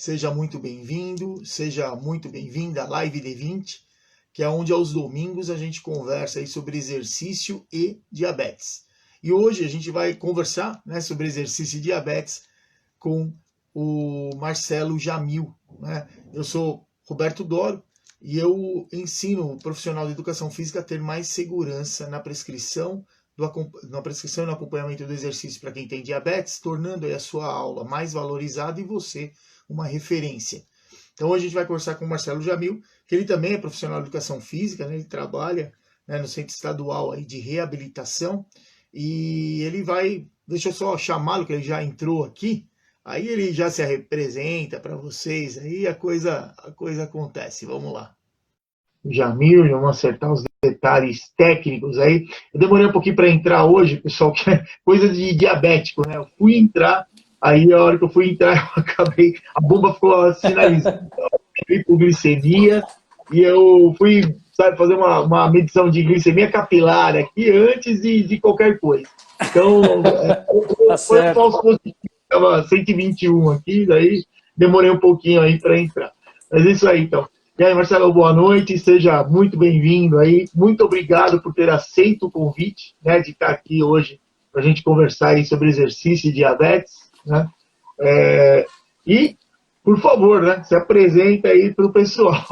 seja muito bem-vindo, seja muito bem-vinda à Live D20, que é onde aos domingos a gente conversa aí sobre exercício e diabetes. E hoje a gente vai conversar, né, sobre exercício e diabetes com o Marcelo Jamil, né? Eu sou Roberto Doro e eu ensino o profissional de educação física a ter mais segurança na prescrição e no acompanhamento do exercício para quem tem diabetes, tornando aí a sua aula mais valorizada e você uma referência. Então hoje a gente vai conversar com o Marcelo Jamil, que ele também é profissional de educação física, né? Ele trabalha, né, no Centro Estadual aí de Reabilitação e ele vai, deixa eu só chamá-lo, que ele já entrou aqui, aí ele já se apresenta para vocês, aí a coisa acontece. Vamos lá. Jamil, vamos acertar os detalhes técnicos aí. Eu demorei um pouquinho para entrar hoje, pessoal, que é coisa de diabético, né? Eu fui entrar, aí a hora que eu fui entrar, eu acabei, a bomba ficou sinalizando hipoglicemia, e eu fui, sabe, fazer uma medição de glicemia capilar aqui antes de qualquer coisa. Então, tá foi um falso positivo, estava 121 aqui, daí demorei um pouquinho aí para entrar. Mas é isso aí, então. E aí, Marcelo, boa noite, seja muito bem-vindo aí. Muito obrigado por ter aceito o convite, né, de estar aqui hoje para a gente conversar aí sobre exercício e diabetes, né? E, por favor, né, se apresenta aí para o pessoal.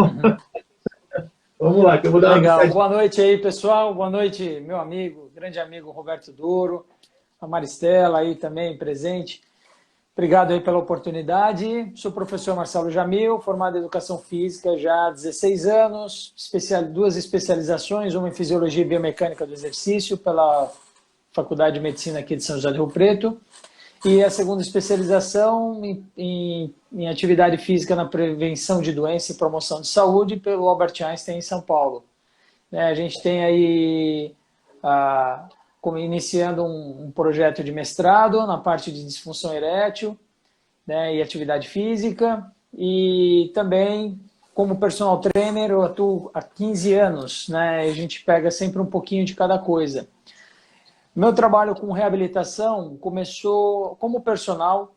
Vamos lá, que eu vou dar Legal. uma... Boa noite aí, pessoal. Boa noite, meu amigo, grande amigo Roberto Doro, a Maristela aí também presente. Obrigado aí pela oportunidade. Sou o professor Marcelo Jamil, formado em Educação Física já há 16 anos, duas especializações, uma em Fisiologia e Biomecânica do Exercício pela Faculdade de Medicina aqui de São José do Rio Preto, e a segunda especialização em Atividade Física na Prevenção de Doença e Promoção de Saúde pelo Albert Einstein em São Paulo. A gente tem aí... como iniciando um projeto de mestrado na parte de disfunção erétil, né, e atividade física, e também como personal trainer eu atuo há 15 anos, né, a gente pega sempre um pouquinho de cada coisa. Meu trabalho com reabilitação começou como personal,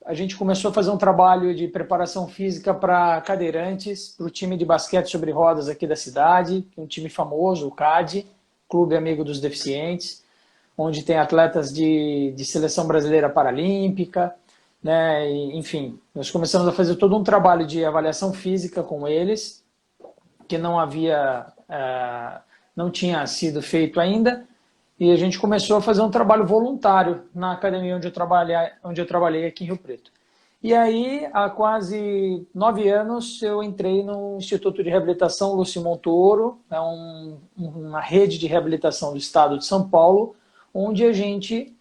a gente começou a fazer um trabalho de preparação física para cadeirantes, para o time de basquete sobre rodas aqui da cidade, um time famoso, o CAD, Clube Amigo dos Deficientes, onde tem atletas de seleção brasileira paralímpica, né? E, enfim, nós começamos a fazer todo um trabalho de avaliação física com eles, que não tinha sido feito ainda, e a gente começou a fazer um trabalho voluntário na academia onde eu trabalhei aqui em Rio Preto. E aí, há quase 9 anos, eu entrei no Instituto de Reabilitação Lúcio Montoro, é uma rede de reabilitação do estado de São Paulo, onde a gente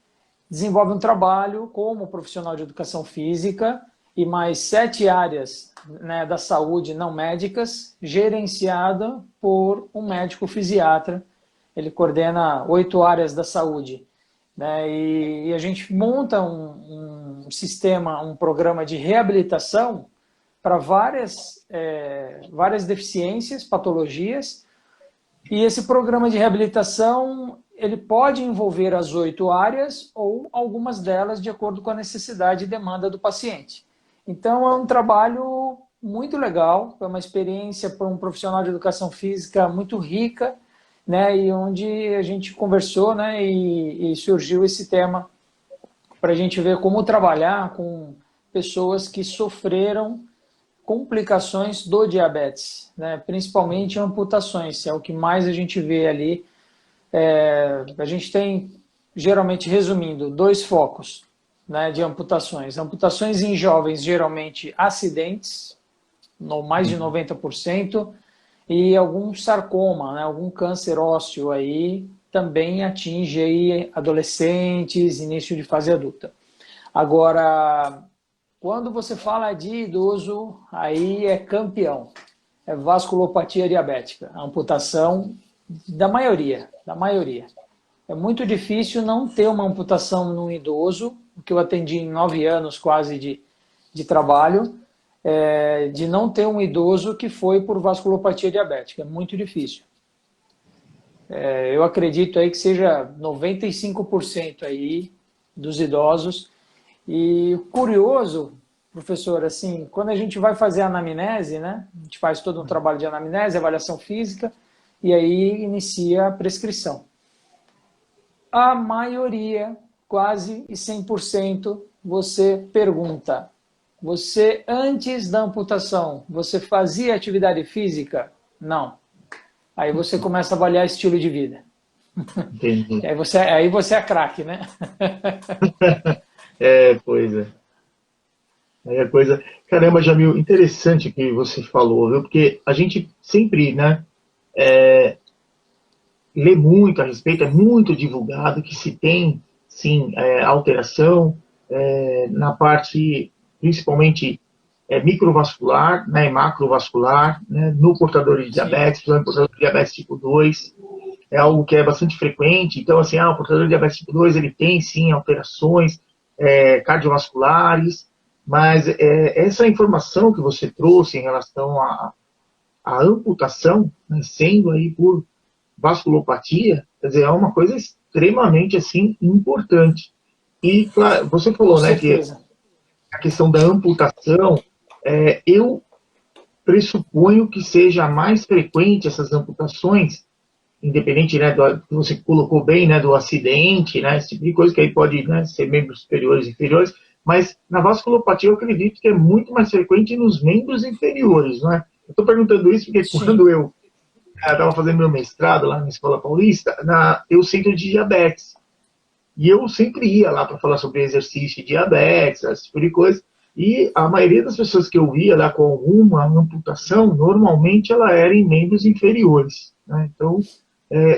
desenvolve um trabalho como profissional de educação física e mais 7 áreas, né, da saúde não médicas, gerenciada por um médico fisiatra. Ele coordena 8 áreas da saúde, né, e a gente monta um sistema, um programa de reabilitação para várias deficiências, patologias, e esse programa de reabilitação ele pode envolver as 8 áreas ou algumas delas de acordo com a necessidade e demanda do paciente. Então é um trabalho muito legal, é uma experiência para um profissional de educação física muito rica, né, e onde a gente conversou, né, e surgiu esse tema para a gente ver como trabalhar com pessoas que sofreram complicações do diabetes, né, principalmente amputações, é o que mais a gente vê ali. A gente tem, geralmente, resumindo, 2 focos, né, de amputações. Amputações em jovens, geralmente acidentes, mais de 90%, e algum sarcoma, né, algum câncer ósseo aí, também atinge aí adolescentes, início de fase adulta. Agora, quando você fala de idoso, aí é campeão. É vasculopatia diabética, a amputação da maioria. É muito difícil não ter uma amputação num idoso, que eu atendi em 9 anos quase de trabalho, de não ter um idoso que foi por vasculopatia diabética. É muito difícil. Eu acredito aí que seja 95% aí dos idosos. E curioso professor, assim, quando a gente vai fazer a anamnese, né? A gente faz todo um trabalho de anamnese, avaliação física, e aí inicia a prescrição. A maioria, quase 100%, você pergunta: você, antes da amputação, você fazia atividade física? Não. Aí você começa a avaliar estilo de vida. Entendi. E aí você é craque, né? Pois é. Aí a coisa. Caramba, Jamil, interessante o que você falou, viu? Porque a gente sempre, né, lê muito a respeito, é muito divulgado que se tem, sim, alteração na parte, principalmente, microvascular, né, e macrovascular, né, no portador de Sim, diabetes, por exemplo, portador de diabetes tipo 2, é algo que é bastante frequente. Então, assim, o portador de diabetes tipo 2, ele tem, sim, alterações cardiovasculares, mas essa informação que você trouxe em relação à amputação, né, sendo aí por vasculopatia, quer dizer, é uma coisa extremamente, assim, importante. E, claro, você com falou, né, que certeza. a questão da amputação, eu pressuponho que seja mais frequente essas amputações, independente, né, que você colocou bem, né, do acidente, né, esse tipo de coisa, que aí pode, né, ser membros superiores e inferiores, mas na vasculopatia eu acredito que é muito mais frequente nos membros inferiores, não é? Eu estou perguntando isso porque Sim, quando eu estava fazendo meu mestrado lá na Escola Paulista, eu centro de diabetes. E eu sempre ia lá para falar sobre exercício de diabetes, esse tipo de coisa. E a maioria das pessoas que eu via lá com alguma amputação, normalmente ela era em membros inferiores, né? Então,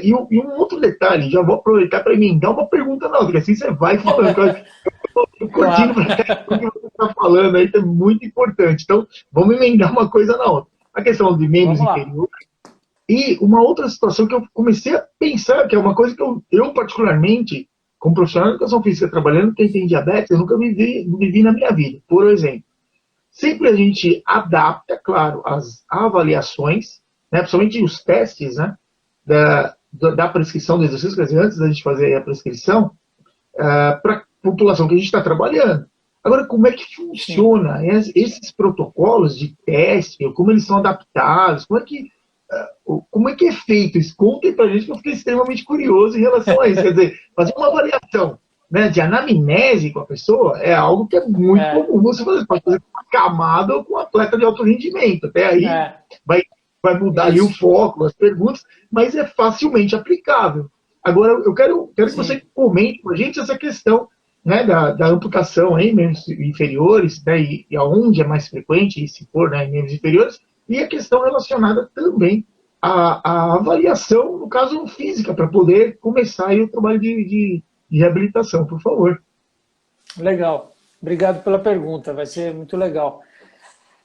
e um outro detalhe, já vou aproveitar para emendar uma pergunta na outra, assim você vai falando, eu estou curtindo claro. pra o que você está falando aí, que é muito importante. Então, vamos emendar uma coisa na outra. A questão de membros Vamos lá. inferiores, e uma outra situação que eu comecei a pensar, que é uma coisa que eu particularmente, como profissional de educação física, trabalhando quem tem diabetes, eu nunca vivi na minha vida. Por exemplo, sempre a gente adapta, claro, as avaliações, né, principalmente os testes, né, da prescrição do exercício, quer dizer, antes da gente fazer a prescrição, para a população que a gente está trabalhando. Agora, como é que Sim. funciona esses protocolos de teste, como eles são adaptados, como é que é feito isso? Contem pra gente que eu fiquei extremamente curioso em relação a isso. Quer dizer, fazer uma avaliação, né, de anamnese com a pessoa é algo que é muito É, comum você fazer. Pode fazer com uma camada ou com um atleta de alto rendimento. Até aí é, vai, vai mudar ali o isso. foco, as perguntas, mas é facilmente aplicável. Agora, eu quero que você Sim. comente com a gente essa questão, né, da amputação em membros inferiores, né, e aonde é mais frequente, se for, né, em membros inferiores, e a questão relacionada também à avaliação, no caso física, para poder começar aí o trabalho de reabilitação, por favor. Legal. Obrigado pela pergunta, vai ser muito legal.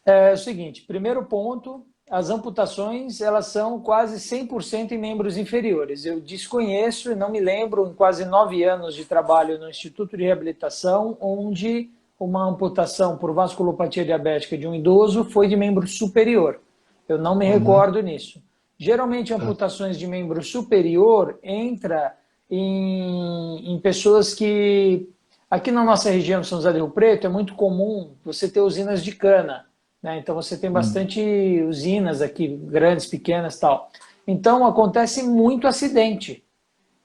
É o seguinte, primeiro ponto, as amputações, elas são quase 100% em membros inferiores. Eu desconheço e não me lembro, em quase 9 anos de trabalho no Instituto de Reabilitação, onde uma amputação por vasculopatia diabética de um idoso foi de membro superior. Eu não me Uhum. recordo nisso. Geralmente, Tá. amputações de membro superior entra em pessoas que... Aqui na nossa região, São José do Rio Preto, é muito comum você ter usinas de cana, né? Então você tem Uhum. bastante usinas aqui, grandes, pequenas, tal. Então acontece muito acidente.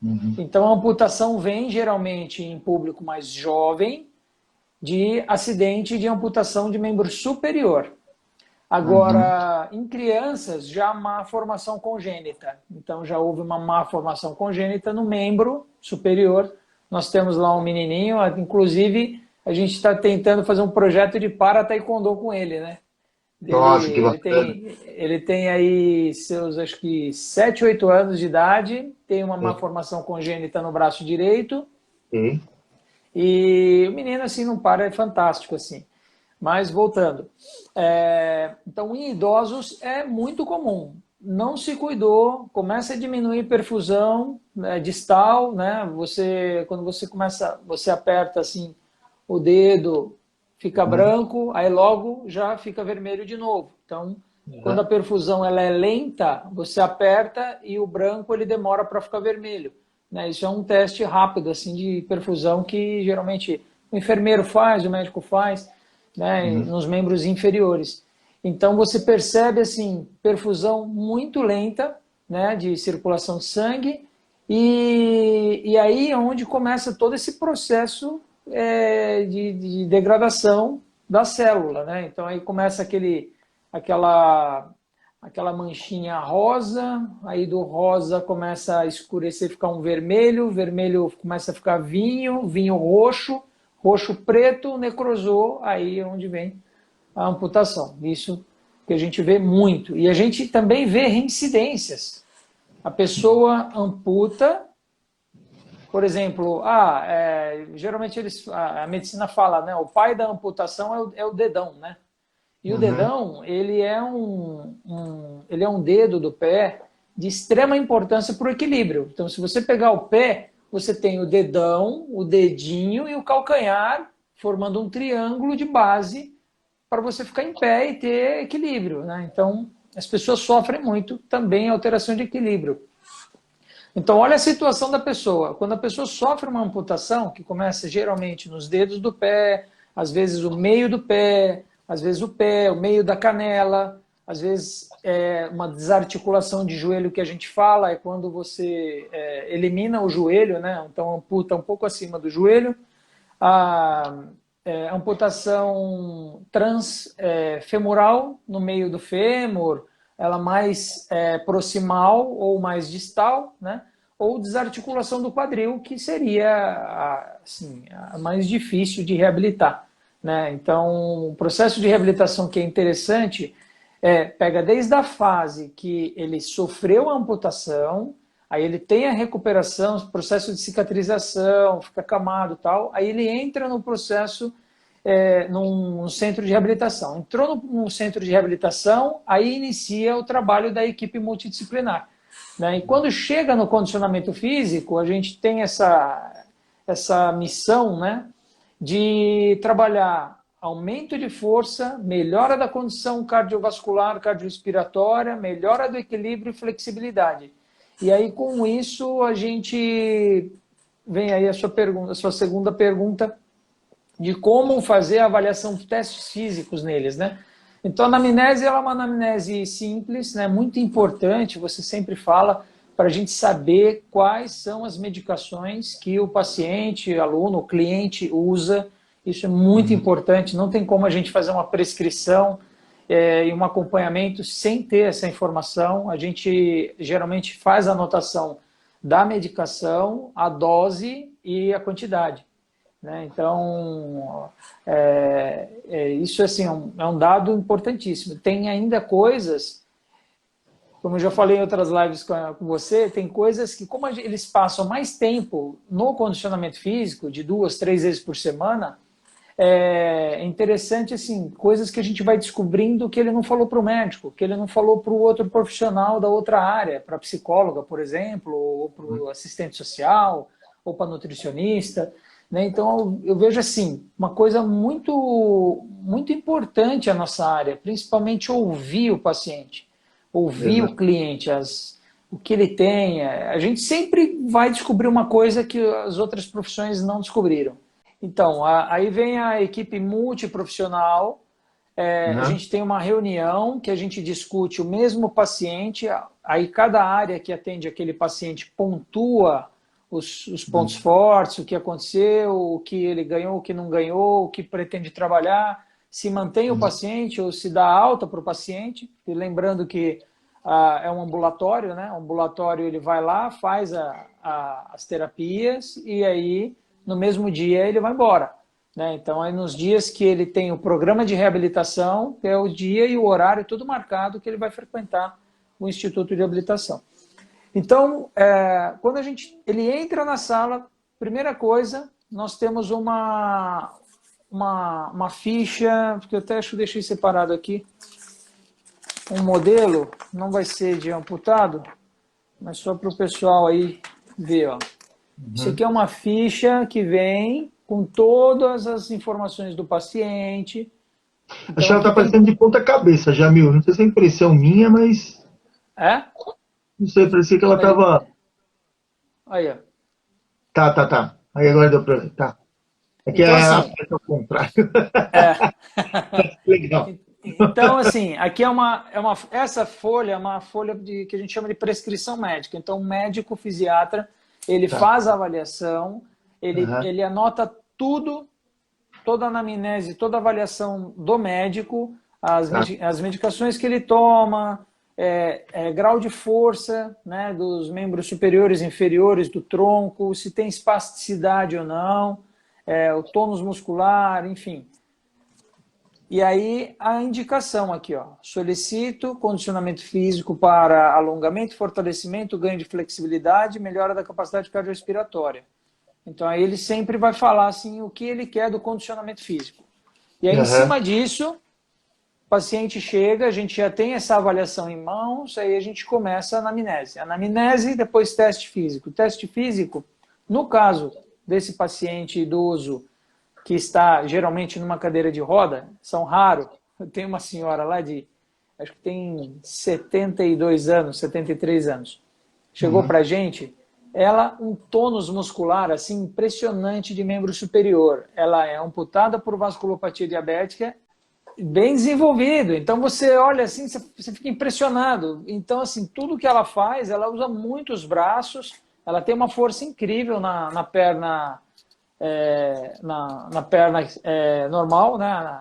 Uhum. Então a amputação vem geralmente em público mais jovem de acidente de amputação de membro superior. Uhum. Agora, em crianças, já há má formação congênita. Então, já houve uma má formação congênita no membro superior. Nós temos lá um menininho, inclusive, a gente está tentando fazer um projeto de para-taekwondo com ele, né? Ele, Nossa, que ele, bacana. tem, ele tem aí seus, acho que, 7, 8 anos de idade, tem uma má formação congênita no braço direito, Ok. e o menino, assim, não para, é fantástico, assim. Mas, voltando. Então, em idosos é muito comum. Não se cuidou, começa a diminuir perfusão, né, distal, né? Quando você começa, você aperta, assim, o dedo, fica Uhum. branco, aí logo já fica vermelho de novo. Então, quando Uhum. a perfusão ela é lenta, você aperta e o branco ele demora para ficar vermelho, né? Isso é um teste rápido assim de perfusão que geralmente o enfermeiro faz, o médico faz. né, nos membros inferiores. Então você percebe assim, perfusão muito lenta, né, de circulação de sangue, e aí é onde começa todo esse processo de degradação da célula, né? Então aí começa aquela manchinha rosa, aí do rosa começa a escurecer, ficar um vermelho, vermelho começa a ficar vinho, vinho roxo, roxo preto, necrosou, aí é onde vem a amputação. Isso que a gente vê muito. E a gente também vê reincidências. A pessoa amputa, por exemplo, geralmente a medicina fala, né, o pai da amputação é o dedão, né? E o dedão, ele é um dedo do pé de extrema importância para o equilíbrio. Então, se você pegar o pé, você tem o dedão, o dedinho e o calcanhar, formando um triângulo de base para você ficar em pé e ter equilíbrio, né? Então, as pessoas sofrem muito também alteração de equilíbrio. Então, olha a situação da pessoa. Quando a pessoa sofre uma amputação, que começa geralmente nos dedos do pé, às vezes o meio do pé, às vezes o pé, o meio da canela, às vezes uma desarticulação de joelho que a gente fala, é quando você elimina o joelho, né? Então amputa um pouco acima do joelho. A amputação transfemoral no meio do fêmur, ela mais proximal ou mais distal, né? Ou desarticulação do quadril, que seria assim, a mais difícil de reabilitar, né? Então, o processo de reabilitação que é interessante pega desde a fase que ele sofreu a amputação, aí ele tem a recuperação, processo de cicatrização, fica acamado e tal, aí ele entra no processo num centro de reabilitação. Entrou no centro de reabilitação, aí inicia o trabalho da equipe multidisciplinar, né? E quando chega no condicionamento físico, a gente tem essa missão, né, de trabalhar aumento de força, melhora da condição cardiovascular, cardiorrespiratória, melhora do equilíbrio e flexibilidade. E aí, com isso, a gente vem aí a sua segunda pergunta de como fazer a avaliação de testes físicos neles, né? Então, a anamnese ela é uma anamnese simples, né? Muito importante, você sempre fala, para a gente saber quais são as medicações que o paciente, aluno, o cliente usa. Isso é muito importante, não tem como a gente fazer uma prescrição e um acompanhamento sem ter essa informação. A gente geralmente faz a anotação da medicação, a dose e a quantidade, né? Então, isso assim, é um dado importantíssimo. Tem ainda coisas, como eu já falei em outras lives com você, tem coisas que, como eles passam mais tempo no condicionamento físico, de 2, 3 vezes por semana, é interessante, assim, coisas que a gente vai descobrindo que ele não falou para o médico, que ele não falou para o outro profissional da outra área, para a psicóloga, por exemplo, ou para o assistente social, ou para nutricionista, né? Então, eu vejo, assim, uma coisa muito, muito importante a nossa área, principalmente ouvir o paciente, ouvir o cliente, o que ele tem. A gente sempre vai descobrir uma coisa que as outras profissões não descobriram. Então, aí vem a equipe multiprofissional, a gente tem uma reunião que a gente discute o mesmo paciente, aí cada área que atende aquele paciente pontua os pontos fortes, o que aconteceu, o que ele ganhou, o que não ganhou, o que pretende trabalhar, se mantém o paciente ou se dá alta para o paciente, e lembrando que é um ambulatório, né? O ambulatório ele vai lá, faz as terapias e aí no mesmo dia ele vai embora, né? Então, aí nos dias que ele tem o programa de reabilitação, é o dia e o horário tudo marcado que ele vai frequentar o Instituto de Reabilitação. Então, quando ele entra na sala, primeira coisa, nós temos uma ficha, que eu até acho que deixei separado aqui, um modelo, não vai ser de amputado, mas só para o pessoal aí ver, ó. Isso aqui é uma ficha que vem com todas as informações do paciente. Então, acho que ela está parecendo de ponta cabeça, Jamil. Não sei se é impressão minha, mas... Não sei, parecia que ela estava... Aí, ó. Tá. Aí agora deu para ver, tá. É que Então, é assim, ao contrário. é, Legal. então, assim, aqui essa folha é uma folha que a gente chama de prescrição médica. Então, o médico fisiatra, ele Tá. faz a avaliação, Aham. ele anota tudo, toda a anamnese, toda a avaliação do médico, Tá. as medicações que ele toma, grau de força, né, dos membros superiores e inferiores do tronco, se tem espasticidade ou não, o tônus muscular, enfim. E aí a indicação aqui, ó, solicito condicionamento físico para alongamento, fortalecimento, ganho de flexibilidade, melhora da capacidade cardiorrespiratória. Então aí ele sempre vai falar assim o que ele quer do condicionamento físico. E aí em Aham. cima disso, o paciente chega, a gente já tem essa avaliação em mãos, aí a gente começa a anamnese. Anamnese, depois teste físico. Teste físico, no caso desse paciente idoso que está geralmente numa cadeira de roda, são raros. Eu tenho uma senhora lá acho que tem 72 anos, 73 anos. Chegou Uhum. para a gente, ela um tônus muscular assim impressionante de membro superior. Ela é amputada por vasculopatia diabética, bem desenvolvido. Então você olha assim, você fica impressionado. Então assim, tudo que ela faz, ela usa muitos braços, ela tem uma força incrível na perna na perna normal, né?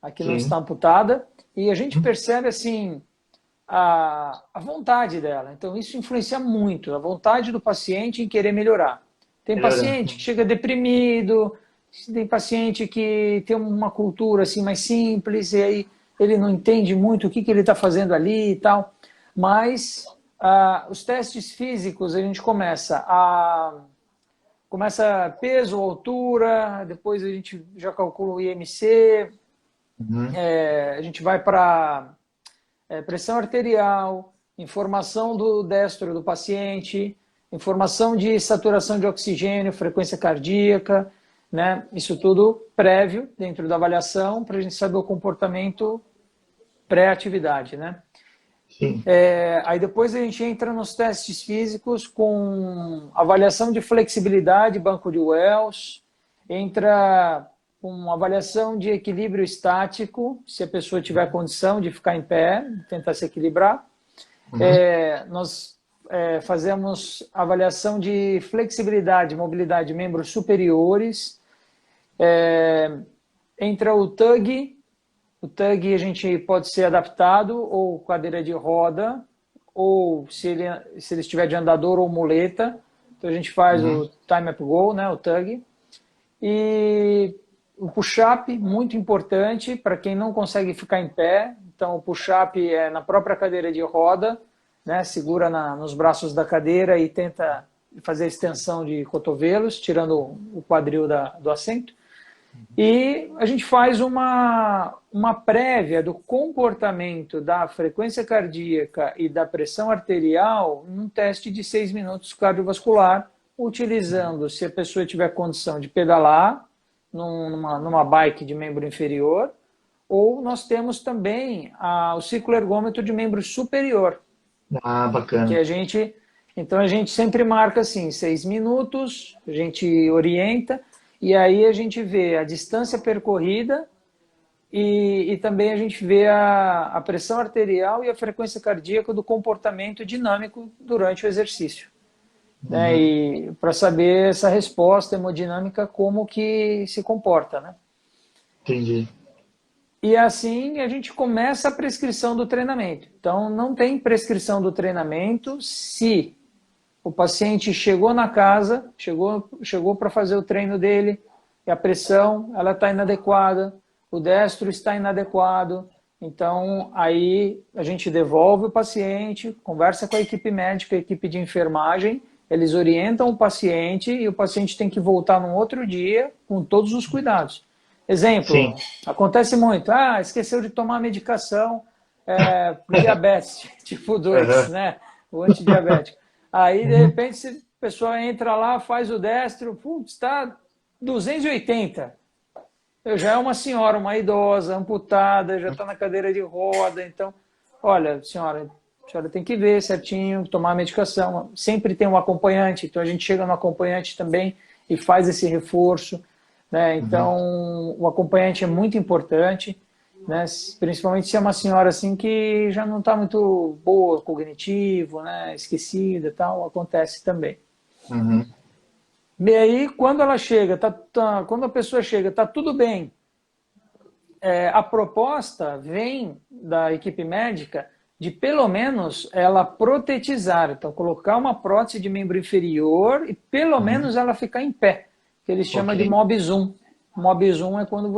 A que não está Sim. amputada, e a gente percebe assim a vontade dela. Então isso influencia muito a vontade do paciente em querer melhorar. Tem Melhorando. paciente que chega deprimido, tem paciente que tem uma cultura assim mais simples e aí ele não entende muito o que ele está fazendo ali e tal. Mas os testes físicos a gente começa peso, altura, depois a gente já calcula o IMC, Uhum. a gente vai para pressão arterial, informação do destro do paciente, informação de saturação de oxigênio, frequência cardíaca, né? Isso tudo prévio dentro da avaliação para a gente saber o comportamento pré-atividade, né? Sim. Aí depois a gente entra nos testes físicos com avaliação de flexibilidade, banco de Wells, entra com avaliação de equilíbrio estático, se a pessoa tiver condição de ficar em pé, tentar se equilibrar. Uhum. Nós fazemos avaliação de flexibilidade, mobilidade de membros superiores, entra o TUG. O TUG a gente pode ser adaptado ou cadeira de roda, ou se ele estiver de andador ou muleta. Então a gente faz Uhum. o Time Up Go, né, o TUG. E o push-up, muito importante para quem não consegue ficar em pé. Então o push-up é na própria cadeira de roda, né, segura nos braços da cadeira e tenta fazer a extensão de cotovelos, tirando o quadril do assento. E a gente faz uma prévia do comportamento da frequência cardíaca e da pressão arterial num teste de 6 minutos cardiovascular, utilizando, se a pessoa tiver condição de pedalar numa bike de membro inferior, ou nós temos também o ciclo ergômetro de membro superior, Ah, que bacana. a gente... Então a gente sempre marca assim, 6 minutos, a gente orienta, e aí a gente vê a distância percorrida e também a gente vê a pressão arterial e a frequência cardíaca do comportamento dinâmico durante o exercício. Né? Uhum. E para saber essa resposta hemodinâmica, como que se comporta. Né? Entendi. E assim a gente começa a prescrição do treinamento. Então não tem prescrição do treinamento se o paciente chegou na casa, chegou para fazer o treino dele, e a pressão ela está inadequada, o destro está inadequado. Então, aí a gente devolve o paciente, conversa com a equipe médica, a equipe de enfermagem, eles orientam o paciente e o paciente tem que voltar num outro dia com todos os cuidados. Exemplo, Sim. acontece muito, esqueceu de tomar a medicação para diabetes tipo 2, Aham. né? O antidiabético. Aí, de Uhum. repente, a pessoa entra lá, faz o destro, putz, está 280. Eu já é uma senhora, uma idosa, amputada, já está na cadeira de roda. Então, olha, senhora, a senhora tem que ver certinho, tomar a medicação. Sempre tem um acompanhante, então a gente chega no acompanhante também e faz esse reforço. né? Então, o acompanhante é muito importante, né? Principalmente se é uma senhora assim que já não está muito boa, cognitivo, né? Esquecida e tal, acontece também. Uhum. E aí, quando ela chega, quando a pessoa chega, está tudo bem, a proposta vem da equipe médica de pelo menos ela protetizar, então colocar uma prótese de membro inferior e pelo menos ela ficar em pé, que eles chamam de Ok. mob zoom. Mob zoom é quando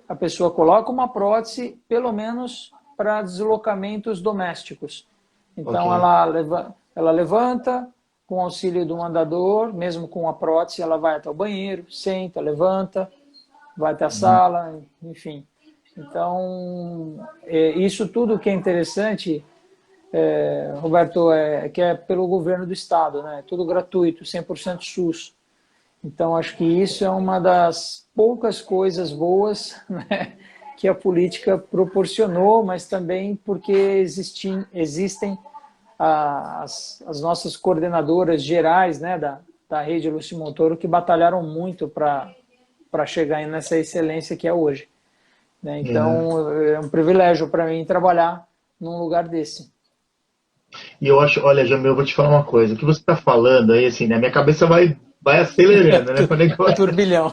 a pessoa coloca uma prótese pelo menos para deslocamentos domésticos. Então Ok. ela levanta com o auxílio do andador, mesmo com a prótese, ela vai até o banheiro, senta, levanta, vai até a Uhum. sala, enfim. Então, isso tudo que é interessante, Roberto, que é pelo governo do estado, né? Tudo gratuito, 100% SUS. Então, acho que isso é uma das poucas coisas boas, né, que a política proporcionou, mas também porque existem as nossas coordenadoras gerais, né, da rede Lúcio Montoro, que batalharam muito para chegar nessa excelência que é hoje, né? Uhum. Então, é um privilégio para mim trabalhar num lugar desse. E eu acho, olha, Jamil, eu vou te falar uma coisa. O que você está falando aí, assim, né? Minha cabeça vai acelerando, né? Falei, Turbilhão.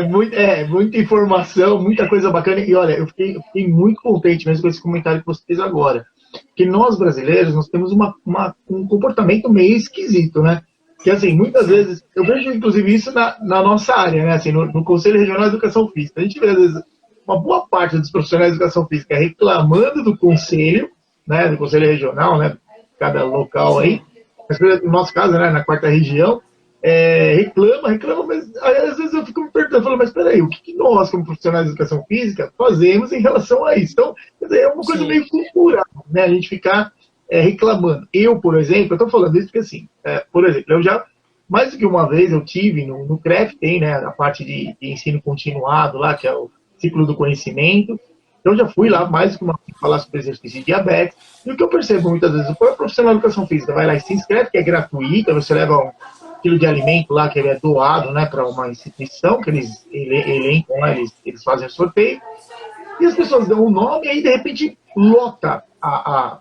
muita informação, muita coisa bacana. E olha, eu fiquei muito contente mesmo com esse comentário que você fez agora. Porque nós brasileiros, nós temos um comportamento meio esquisito, né? Que assim, muitas Sim, vezes, eu vejo inclusive isso na nossa área, né? Assim, no Conselho Regional de Educação Física. A gente vê, às vezes, uma boa parte dos profissionais de educação física reclamando do conselho, né? Do Conselho Regional, né? Cada local sim, aí. Mas, por exemplo, no nosso caso, né? Na quarta região, reclama, mas aí, às vezes eu fico me perguntando, falo, mas peraí, o que nós, como profissionais de educação física, fazemos em relação a isso? Então, quer dizer, é uma coisa sim. meio cultural, né? A gente ficar reclamando. Eu, por exemplo, eu estou falando isso porque, assim, por exemplo, eu já, mais do que uma vez, eu tive no CREF, tem, né, a parte de ensino continuado lá, que é o ciclo do conhecimento. Eu já fui lá Uhum. mais do que uma vez falar sobre exercício de diabetes. E o que eu percebo muitas vezes, o próprio profissional de educação física vai lá e se inscreve, que é gratuito, você leva um quilo de alimento lá que ele é doado, né, para uma instituição que eles elencam lá, eles fazem o sorteio, e as pessoas dão o nome e aí de repente lota a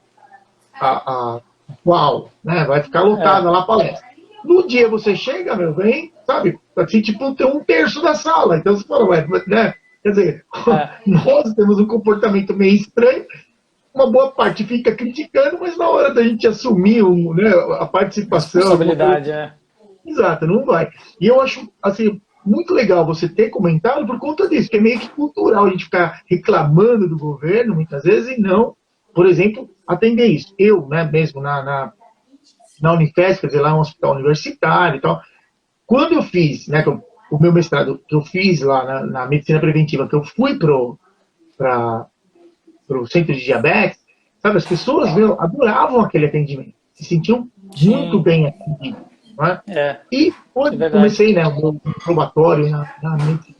uau, né, vai ficar lotada É, lá a palestra. No dia você chega, meu, vem, sabe, assim, tipo, tem um terço da sala, então você fala, ué, né, quer dizer, é. nós temos um comportamento meio estranho, uma boa parte fica criticando, mas na hora da gente assumir né, a participação, alguma coisa. Responsabilidade, é. Exato, não vai. E eu acho, assim, muito legal você ter comentado por conta disso, que é meio que cultural a gente ficar reclamando do governo, muitas vezes, e não, por exemplo, atender isso. Eu, né, mesmo na Unifesp, quer dizer, lá é um hospital universitário e tal, quando eu fiz, né, o meu mestrado que eu fiz lá na medicina preventiva, que eu fui para o centro de diabetes, sabe, as pessoas meu, adoravam aquele atendimento, se sentiam muito Sim, bem atendidas, não é? é. E É quando verdade. comecei, né, o meu probatório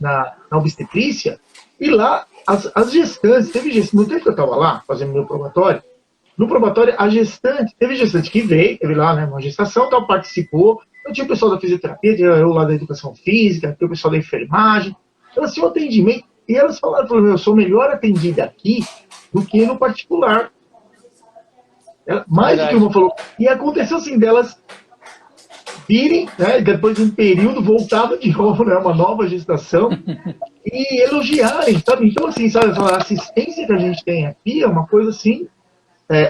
na obstetrícia, e lá as gestantes, teve gestante, no tempo que eu estava lá fazendo meu probatório, no probatório a gestante, teve gestante que veio, teve lá, né, uma gestação, tal, participou, eu tinha o pessoal da fisioterapia, tinha eu lá da educação física, tinha o pessoal da enfermagem, elas tinham atendimento, e elas falaram, eu sou melhor atendida aqui do que no particular. É Mais do que verdade. uma falou. E aconteceu assim, delas virem, né, depois de um período, voltava de novo, né, uma nova gestação, e elogiarem, sabe? Então, assim, sabe, a assistência que a gente tem aqui é uma coisa, assim,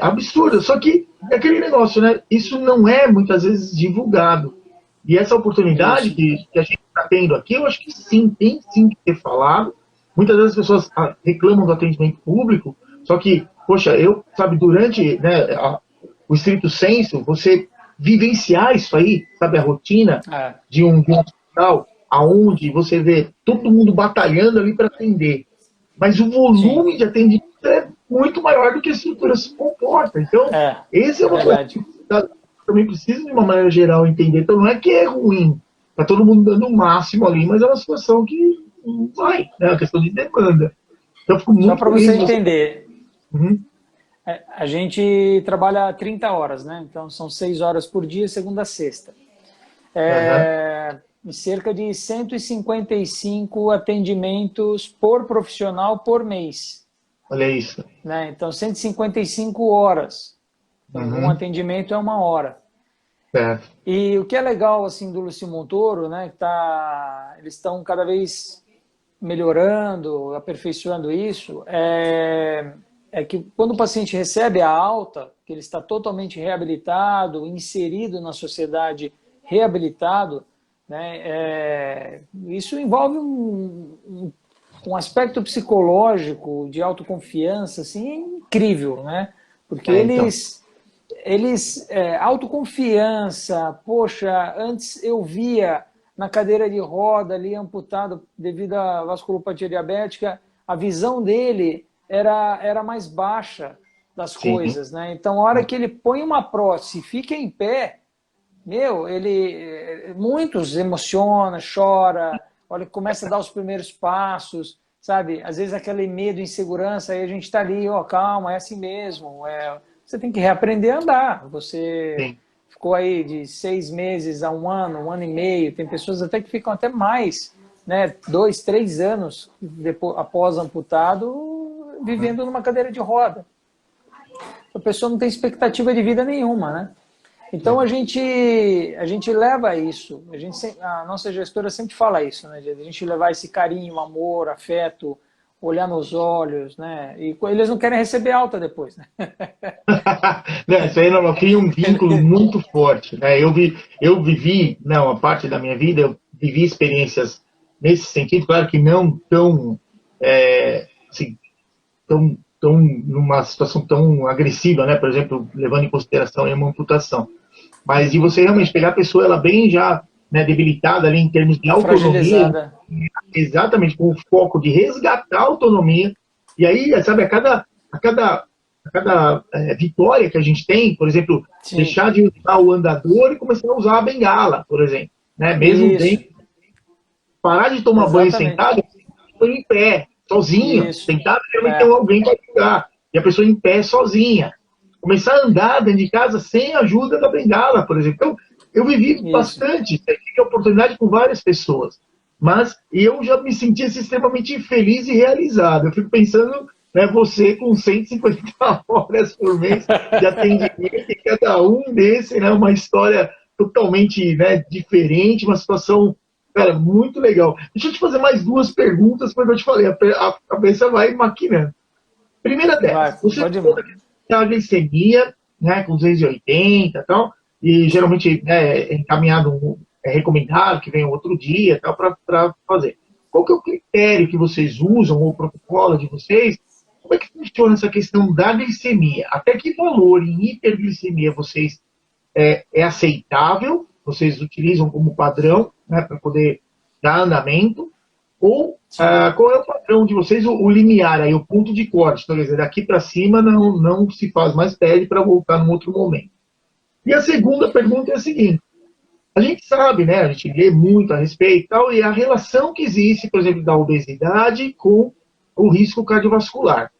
absurda. Só que é aquele negócio, né? Isso não é, muitas vezes, divulgado. E essa oportunidade Isso. que a gente está tendo aqui, eu acho que sim, tem sim que ser falado. Muitas vezes as pessoas reclamam do atendimento público, só que, poxa, eu, sabe, durante, né, o estrito senso, você vivenciar isso aí, sabe, a rotina É, de um hospital, aonde você vê todo mundo batalhando ali para atender, mas o sim. volume de atendimento é muito maior do que a estrutura se comporta. Então, esse é É uma coisa verdade. que também precisa, de uma maneira geral, entender. Então, não é que é ruim, está todo mundo dando o máximo ali, mas é uma situação que não vai, né? É uma questão de demanda. Então, eu fico Só muito para feliz você de você. entender, Uhum, a gente trabalha 30 horas, né? Então são 6 horas por dia, segunda a sexta. uhum, cerca de 155 atendimentos por profissional por mês. Olha isso. Né? Então, 155 horas. Então, um atendimento é 1 hora. Certo. E o que é legal assim do Lúcio Montoro, né, eles estão cada vez melhorando, aperfeiçoando isso, é que quando o paciente recebe a alta, que ele está totalmente reabilitado, inserido na sociedade, reabilitado, né, isso envolve um aspecto psicológico de autoconfiança assim, incrível, né? Porque autoconfiança, poxa, antes eu via na cadeira de roda ali amputado devido à vasculopatia diabética, a visão dele era mais baixa das coisas, né? Então, a hora que ele põe uma prótese e fica em pé, muitos emociona, chora, olha, começa a dar os primeiros passos, sabe? Às vezes aquele medo, insegurança, aí a gente está ali, ó, calma, é assim mesmo, você tem que reaprender a andar. Você Sim. ficou aí de 6 meses a 1 ano e meio. Tem pessoas até que ficam até mais, né? 2, 3 anos depois, após amputado, vivendo numa cadeira de roda. A pessoa não tem expectativa de vida nenhuma, né? Então a gente leva isso. A nossa gestora sempre fala isso, né? De a gente levar esse carinho, amor, afeto, olhar nos olhos, né? E eles não querem receber alta depois, né? Não, isso aí não cria um vínculo muito forte, né? Eu vivi, não, a parte da minha vida, eu vivi experiências nesse sentido, claro que não tão, assim, tão numa situação tão agressiva, né? Por exemplo, levando em consideração uma amputação, mas de você realmente pegar a pessoa, ela bem já, né, debilitada ali em termos de autonomia, Fragilizada. exatamente com o foco de resgatar a autonomia. E aí, sabe, a cada vitória que a gente tem, por exemplo, Sim. deixar de usar o andador e começar a usar a bengala, por exemplo, né? Mesmo Isso. dentro, parar de tomar banho Exatamente. sentado, banho em pé, sozinho, Isso. sentado realmente tem alguém para ajudar, e a pessoa em pé sozinha. Começar a andar dentro de casa sem a ajuda da bengala, por exemplo. Então, eu vivi Isso. bastante, tive a oportunidade com várias pessoas, mas eu já me sentia extremamente feliz e realizado. Eu fico pensando, né, você com 150 horas por mês de atendimento, e cada um desse, né, uma história totalmente, né, diferente, uma situação, cara, muito legal. Deixa eu te fazer mais duas perguntas, porque eu te falei, a cabeça vai maquinando. Primeira Vai, delas, você pode ir. falou da glicemia, né, com 280 e tal, e geralmente é encaminhado, é recomendado que venha outro dia tal, para fazer. Qual que é o critério que vocês usam, ou o protocolo de vocês? Como é que funciona essa questão da glicemia? Até que valor em hiperglicemia vocês é aceitável? Vocês utilizam como padrão, né, para poder dar andamento? Ou Sim. qual é o padrão de vocês, o limiar, aí, o ponto de corte? Então, quer dizer, daqui para cima não se faz mais pele para voltar num outro momento. E a segunda pergunta é a seguinte: a gente sabe, né, a gente lê muito a respeito e tal, e a relação que existe, por exemplo, da obesidade com o risco cardiovascular.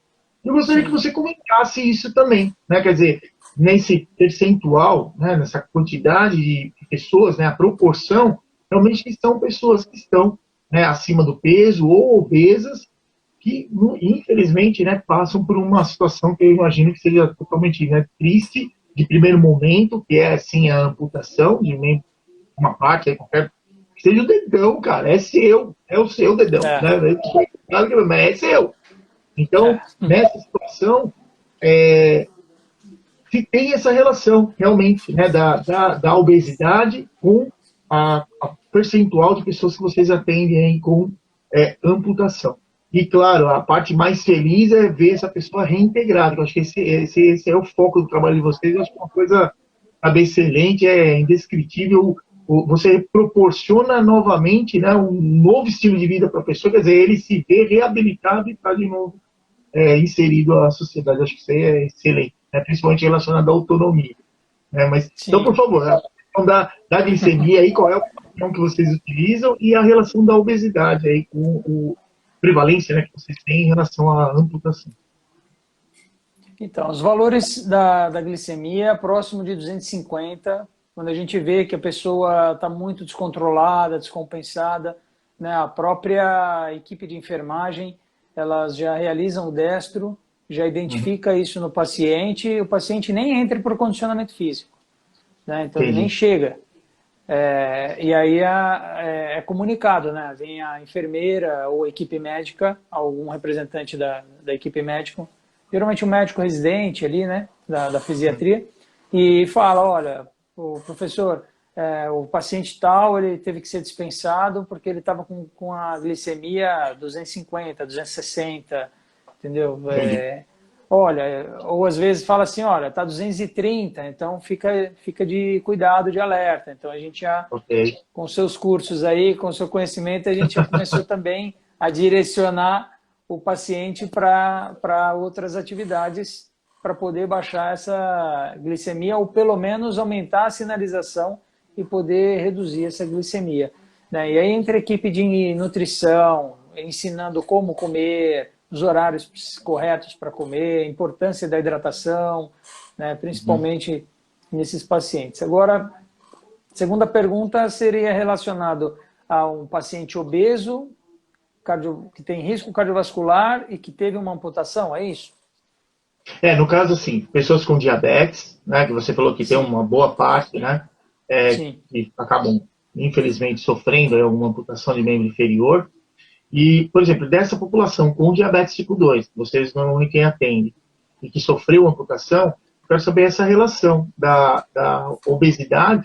Eu gostaria que Sim. você comentasse isso também, né? Quer dizer, nesse percentual, né, nessa quantidade de pessoas, né, a proporção, realmente que são pessoas que estão, né, acima do peso ou obesas, que infelizmente, né, passam por uma situação que eu imagino que seja totalmente, né, triste de primeiro momento, que é assim a amputação de uma parte, qualquer que seja o dedão, cara, é o seu dedão, É. né? Mas é seu. Então, É. nessa situação, é, se tem essa relação realmente, né, da obesidade com a percentual de pessoas que vocês atendem aí com amputação. E, claro, a parte mais feliz é ver essa pessoa reintegrada. Eu acho que esse é o foco do trabalho de vocês. Eu acho que é uma coisa, sabe, excelente, é indescritível. Você proporciona novamente, né, um novo estilo de vida para a pessoa, quer dizer, ele se vê reabilitado e está de novo inserido à sociedade. Acho que isso aí é excelente, né? Principalmente relacionado à autonomia. Né? Mas, então, por Sim. favor, a questão da glicemia, aí, qual é o padrão que vocês utilizam e a relação da obesidade aí com a prevalência, né, que vocês têm em relação à amputação. Então, os valores da glicemia próximo de 250 quando a gente vê que a pessoa está muito descontrolada, descompensada, né, a própria equipe de enfermagem, elas já realizam o destro, já Uhum. identifica isso no paciente, e o paciente nem entra por condicionamento físico, né, então ele nem Entendi. chega. E aí é comunicado, né? Vem a enfermeira ou a equipe médica, algum representante da equipe médica, geralmente um médico residente ali, né? Da Uhum. fisiatria, e fala, olha, o professor, o paciente tal, ele teve que ser dispensado porque ele estava com a glicemia 250, 260, entendeu? Entendi. Olha, ou às vezes fala assim, olha, está 230, então fica de cuidado, de alerta. Então a gente já, Ok. com seus cursos aí, com seu conhecimento, a gente já começou também a direcionar o paciente para outras atividades para poder baixar essa glicemia ou pelo menos aumentar a sinalização e poder reduzir essa glicemia, né? E aí entre a equipe de nutrição, ensinando como comer, os horários corretos para comer, a importância da hidratação, né, Uhum. principalmente nesses pacientes. Agora, segunda pergunta seria relacionado a um paciente obeso, que tem risco cardiovascular e que teve uma amputação, é isso? No caso, assim, pessoas com diabetes, né, que você falou que tem Sim, uma boa parte, né, sim, que acabam, infelizmente, sofrendo alguma amputação de membro inferior. E, por exemplo, dessa população com diabetes tipo 2, que vocês normalmente quem atende, e que sofreu amputação, eu quero saber essa relação da obesidade,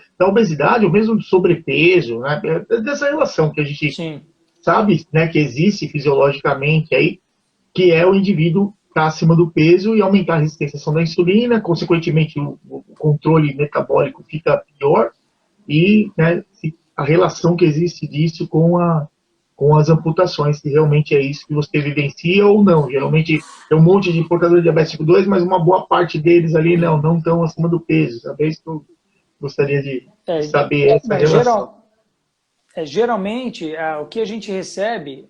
ou mesmo do sobrepeso, né, dessa relação que a gente sim. sabe, né, que existe fisiologicamente aí, que é o indivíduo estar acima do peso e aumentar a resistência da insulina, consequentemente o controle metabólico fica pior e, né, a relação que existe disso com as amputações, se realmente é isso que você vivencia ou não. Geralmente tem um monte de portadores de diabetes tipo 2, mas uma boa parte deles ali não estão acima do peso. Talvez eu gostaria de É, saber essa é, relação. geralmente, o que a gente recebe,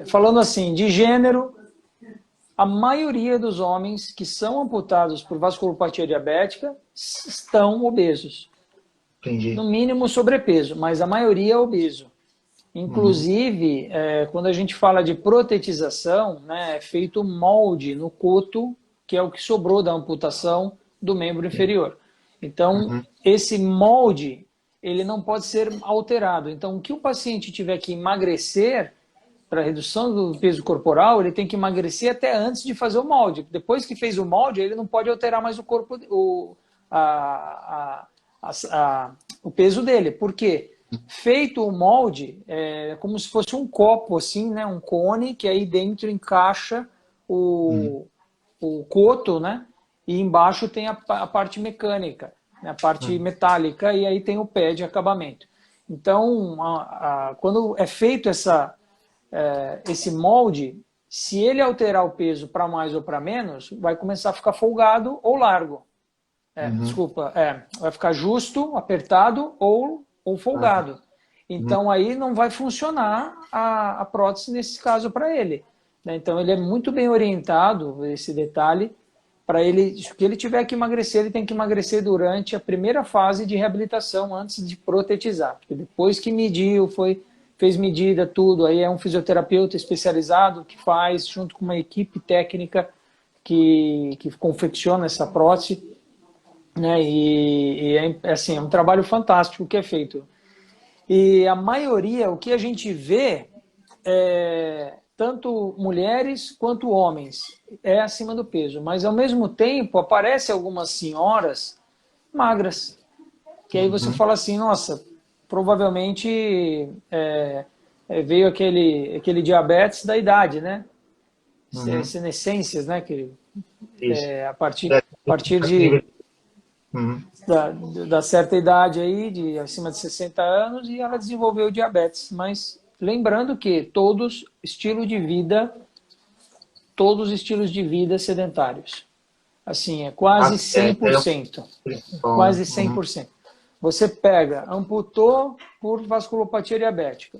falando assim, de gênero, a maioria dos homens que são amputados por vasculopatia diabética estão obesos. Entendi. No mínimo sobrepeso, mas a maioria é obeso. Uhum. Inclusive, quando a gente fala de protetização, né, é feito molde no coto, que é o que sobrou da amputação do membro inferior. Então, Uhum. esse molde, ele não pode ser alterado. Então, o que o paciente tiver que emagrecer para redução do peso corporal, ele tem que emagrecer até antes de fazer o molde. Depois que fez o molde, ele não pode alterar mais o corpo, o peso dele. Por quê? Feito o molde, é como se fosse um copo, assim, né? Um cone, que aí dentro encaixa Uhum. o coto, né? E embaixo tem a parte mecânica, né? A parte Uhum. metálica, e aí tem o pé de acabamento. Então, quando é feito esse molde, se ele alterar o peso para mais ou para menos, vai começar a ficar folgado ou largo. Uhum. Desculpa, vai ficar justo, apertado ou Ah, tá. folgado. Uhum. Então aí não vai funcionar a prótese nesse caso para ele, né? Então ele é muito bem orientado, esse detalhe, para ele, se ele tiver que emagrecer, ele tem que emagrecer durante a primeira fase de reabilitação, antes de protetizar. Porque depois que mediu, fez medida, tudo, aí é um fisioterapeuta especializado que faz, junto com uma equipe técnica que confecciona essa prótese, né? E é assim, é um trabalho fantástico que é feito. E a maioria, o que a gente vê, tanto mulheres quanto homens, é acima do peso. Mas ao mesmo tempo aparece algumas senhoras magras, que aí você Uhum. fala assim, nossa, provavelmente veio aquele diabetes da idade, né? Uhum. Senescências, né? Que Isso. a É, partir nível. de Uhum. da, da certa idade aí, de acima de 60 anos, e ela desenvolveu diabetes. Mas lembrando que todos estilos de vida sedentários. Assim, é quase cem Esse por é o cento principal, né? Quase cem Uhum. por cento Você pega, amputou por vasculopatia diabética.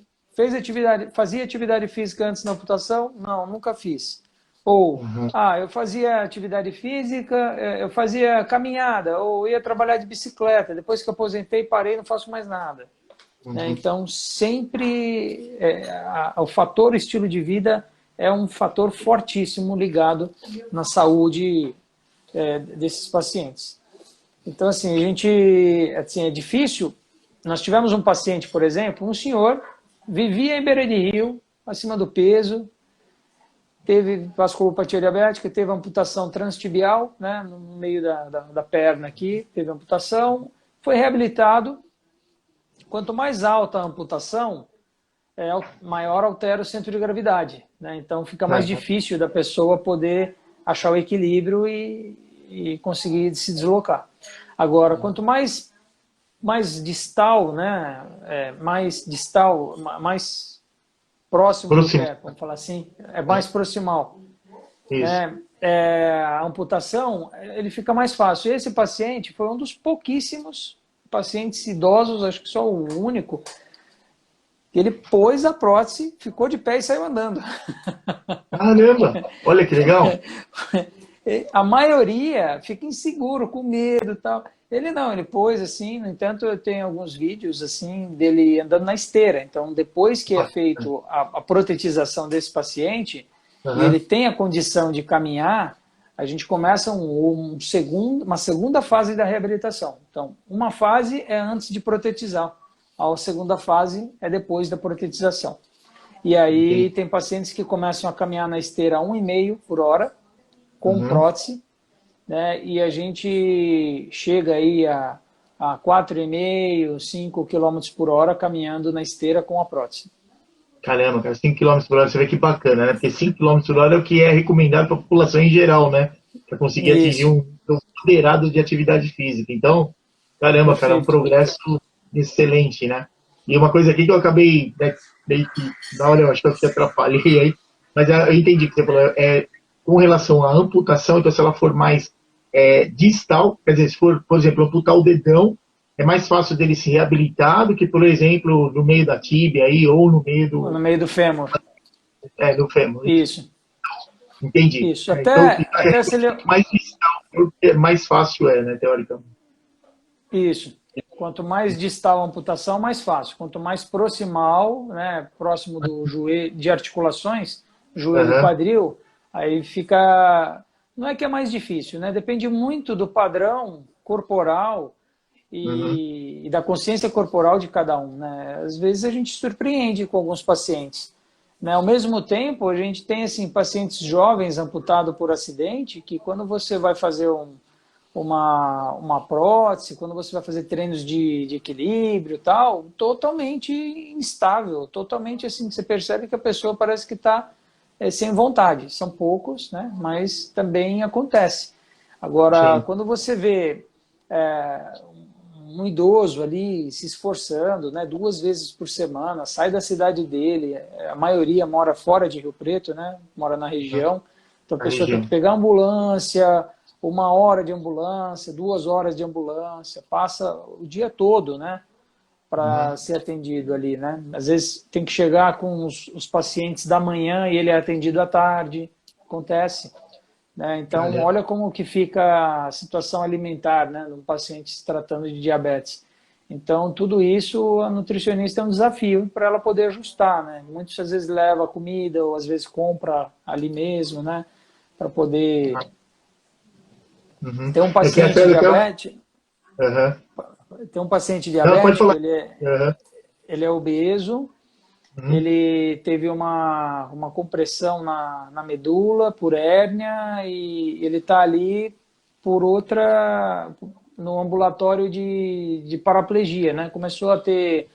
Fazia atividade física antes da amputação? Não, nunca fiz. Ou, Uhum. eu fazia atividade física, eu fazia caminhada, ou ia trabalhar de bicicleta, depois que eu aposentei, parei, não faço mais nada. Né? Uhum. Então, sempre o fator estilo de vida é um fator fortíssimo ligado na saúde desses pacientes. Então, assim, é difícil. Nós tivemos um paciente, por exemplo, um senhor, vivia em beira de rio, acima do peso, teve vasculopatia diabética, teve amputação transtibial, né, no meio da perna aqui, teve amputação, foi reabilitado. Quanto mais alta a amputação, maior altera o centro de gravidade, né? Então fica mais É. difícil da pessoa poder achar o equilíbrio e conseguir se deslocar. Agora, quanto mais distal, né, mais distal, mais próximo do Próximo. pé, vamos falar assim, é mais proximal, Isso. né, a amputação, ele fica mais fácil. Esse paciente foi um dos pouquíssimos pacientes idosos, acho que só o único, que ele pôs a prótese, ficou de pé e saiu andando. Caramba! Olha que legal. A maioria fica inseguro, com medo e tal. Ele não, ele pôs assim, no entanto, eu tenho alguns vídeos assim dele andando na esteira. Então, depois que é Bacana. feito a protetização desse paciente e ele Aham. tem a condição de caminhar, a gente começa uma segunda fase da reabilitação. Então, uma fase é antes de protetizar, a segunda fase é depois da protetização. E aí Entendi. tem pacientes que começam a caminhar na esteira a 1,5 por hora, com Uhum. prótese, né? E a gente chega aí a 4,5, 5 quilômetros por hora caminhando na esteira com a prótese. Caramba, cara, 5 quilômetros por hora, você vê que bacana, né? Porque 5 quilômetros por hora é o que é recomendado para a população em geral, né? Para conseguir atingir Isso, um nível moderado de atividade física. Então, caramba, cara, é um perfeito. progresso excelente, né? E uma coisa aqui que eu acabei, né, meio que, na hora eu acho que eu te atrapalhei aí, mas eu entendi que você falou, com relação à amputação, então se ela for mais distal, quer dizer, se for, por exemplo, amputar o dedão, é mais fácil dele se reabilitar do que, por exemplo, no meio da tíbia aí, ou no meio No meio do fêmur. do fêmur. Isso, Entendi. isso. Então, Até se ele... mais distal, mais fácil né, teoricamente. Isso. Quanto mais distal a amputação, mais fácil. Quanto mais proximal, né, próximo do joelho, de articulações, joelho e Aham. quadril, aí fica. Não é que é mais difícil, né? Depende muito do padrão corporal Uhum. e da consciência corporal de cada um, né? Às vezes a gente surpreende com alguns pacientes, né? Ao mesmo tempo, a gente tem assim pacientes jovens amputados por acidente que quando você vai fazer uma prótese, quando você vai fazer treinos de equilíbrio e tal, totalmente instável, totalmente assim, você percebe que a pessoa parece que está sem vontade. São poucos, né? Mas também acontece. Agora, Sim. quando você vê um idoso ali se esforçando, né, 2 vezes por semana, sai da cidade dele, a maioria mora fora de Rio Preto, né, mora na região, então a A pessoa tem que região. pegar ambulância, 1 hora de ambulância, 2 horas de ambulância, passa o dia todo, né, Uhum. para ser atendido ali, né? Às vezes tem que chegar com os pacientes da manhã e ele é atendido à tarde, acontece, né? Então, Caramba. olha como que fica a situação alimentar, né, de um paciente se tratando de diabetes. Então, tudo isso, a nutricionista é um desafio para ela poder ajustar, né? Muitas vezes leva comida ou às vezes compra ali mesmo, né, para poder Uhum. ter um É que paciente até. diabético, Aham. ter um paciente Não, pode diabético, falar. ele é, Aham. ele é obeso, Uhum. ele teve uma compressão na medula por hérnia e ele está ali por outra, no ambulatório de paraplegia, né? Começou a ter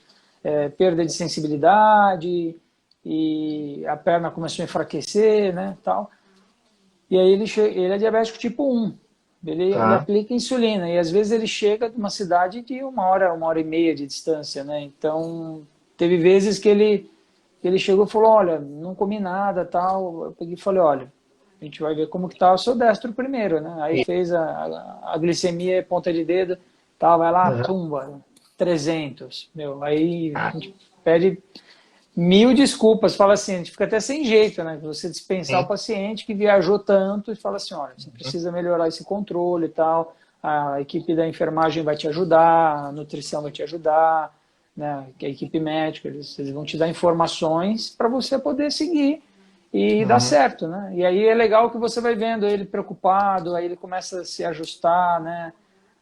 perda de sensibilidade e a perna começou a enfraquecer, né, tal. E aí ele é diabético tipo 1. Ele Tá. aplica insulina e às vezes ele chega de uma cidade de 1 hora e meia de distância, né? Então, teve vezes que ele chegou e falou, olha, não comi nada, tal. Eu peguei e falei, olha, a gente vai ver como que tá o seu destro primeiro, né? Aí Sim. fez a glicemia, ponta de dedo, tal, vai lá, Aham. tumba, 300, meu. Aí a Ah, gente pede mil desculpas, fala assim, a gente fica até sem jeito, né? Você dispensar Sim. o paciente que viajou tanto e fala assim, olha, você precisa melhorar esse controle e tal, a equipe da enfermagem vai te ajudar, a nutrição vai te ajudar, né? A equipe médica, eles vão te dar informações para você poder seguir e dar Uhum. certo, né? E aí é legal que você vai vendo ele preocupado, aí ele começa a se ajustar, né?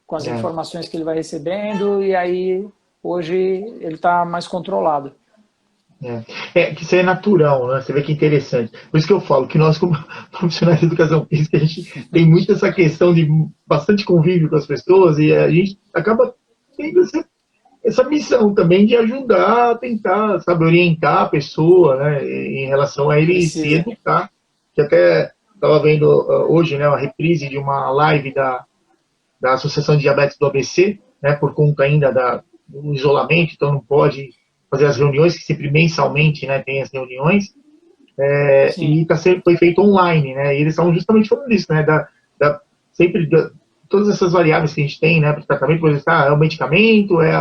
Com as É. informações que ele vai recebendo e aí hoje ele está mais controlado. Que isso é natural, né? Você vê que interessante. Por isso que eu falo que nós, como profissionais de educação física, a gente tem muito essa questão de bastante convívio com as pessoas e a gente acaba tendo essa missão também de ajudar a tentar, sabe, orientar a pessoa, né, em relação a ele se Precisa. educar. Que até estava vendo hoje, né, uma reprise de uma live da Associação de Diabetes do ABC, né, por conta ainda do isolamento, então não pode fazer as reuniões, que sempre mensalmente, né, tem as reuniões, Sim. e foi feito online, né, e eles estavam justamente falando disso, né, da, sempre todas essas variáveis que a gente tem, né, para o tratamento, por exemplo, é o medicamento, é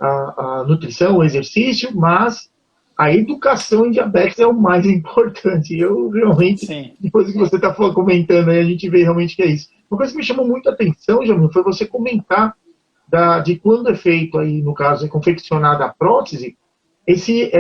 a nutrição, o exercício, mas a educação em diabetes é o mais importante. Eu realmente, Sim. depois que você está comentando aí, a gente vê realmente que é isso. Uma coisa que me chamou muito a atenção, Jamil, foi você comentar de quando é feito aí, no caso, é confeccionada a prótese, esse